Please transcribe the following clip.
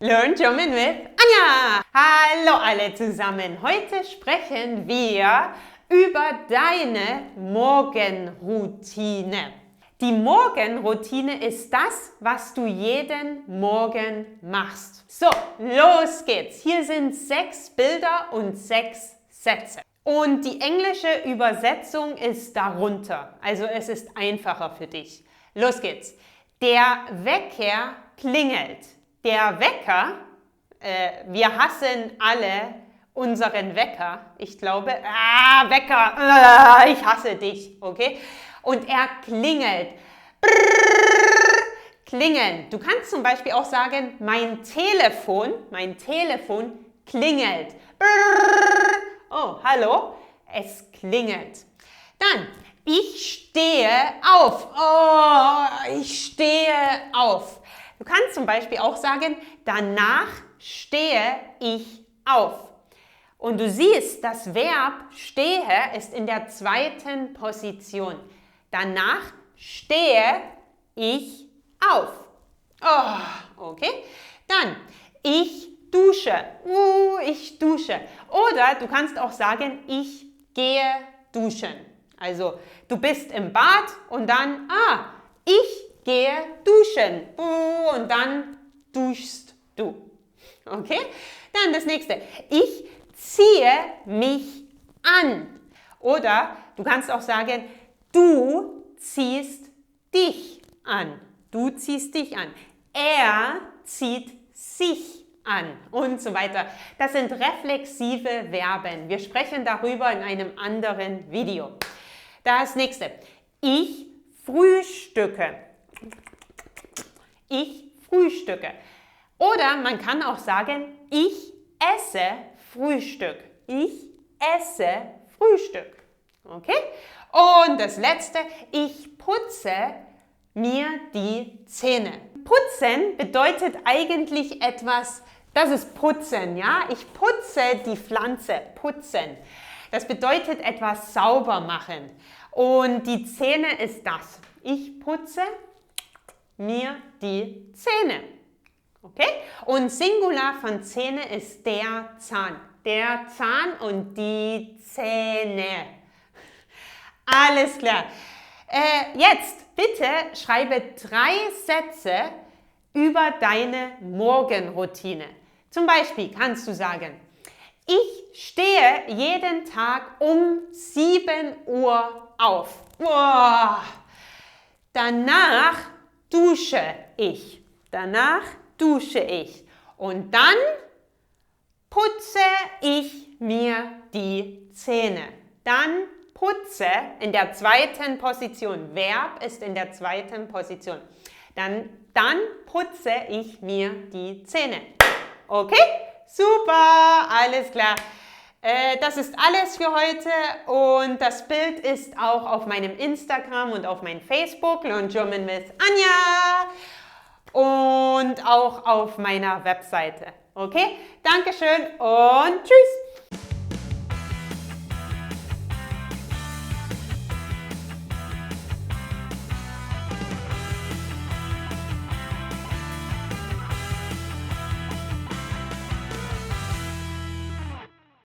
Learn German with Anja! Hallo alle zusammen! Heute sprechen wir über deine Morgenroutine. Die Morgenroutine ist das, was du jeden Morgen machst. So, los geht's! Hier sind 6 Bilder und 6 Sätze. Und die englische Übersetzung ist darunter. Also es ist einfacher für dich. Los geht's! Der Wecker klingelt. Der Wecker, wir hassen alle unseren Wecker. Ich glaube, Wecker, ich hasse dich, okay? Und er klingelt. Brrr, klingeln. Du kannst zum Beispiel auch sagen, mein Telefon klingelt. Brrr, oh, hallo, es klingelt. Dann, ich stehe auf. Oh, ich stehe auf. Du kannst zum Beispiel auch sagen, danach stehe ich auf. Und du siehst, das Verb stehe ist in der zweiten Position. Danach stehe ich auf. Oh, okay. Dann, ich dusche. Ich dusche. Oder du kannst auch sagen, ich gehe duschen. Also, du bist im Bad und dann, ich gehe duschen und dann duschst du. Okay? Dann das nächste. Ich ziehe mich an. Oder du kannst auch sagen, du ziehst dich an. Du ziehst dich an. Er zieht sich an und so weiter. Das sind reflexive Verben. Wir sprechen darüber in einem anderen Video. Das nächste. Ich frühstücke. Ich frühstücke. Oder man kann auch sagen, ich esse Frühstück. Ich esse Frühstück. Okay? Und das letzte, ich putze mir die Zähne. Putzen bedeutet eigentlich etwas, das ist putzen, ja? Ich putze die Pflanze, putzen. Das bedeutet etwas sauber machen. Und die Zähne ist das. Ich putze mir die Zähne. Okay? Und Singular von Zähne ist der Zahn. Der Zahn und die Zähne. Alles klar. Jetzt bitte schreibe 3 Sätze über deine Morgenroutine. Zum Beispiel kannst du sagen, ich stehe jeden Tag um 7 Uhr auf. Wow. Danach dusche ich. Danach dusche ich. Und dann putze ich mir die Zähne. Dann putze in der zweiten Position. Verb ist in der zweiten Position. Dann putze ich mir die Zähne. Okay? Super, alles klar. Das ist alles für heute und das Bild ist auch auf meinem Instagram und auf meinem Facebook, Learn German with Anja, und auch auf meiner Webseite. Okay? Dankeschön und tschüss!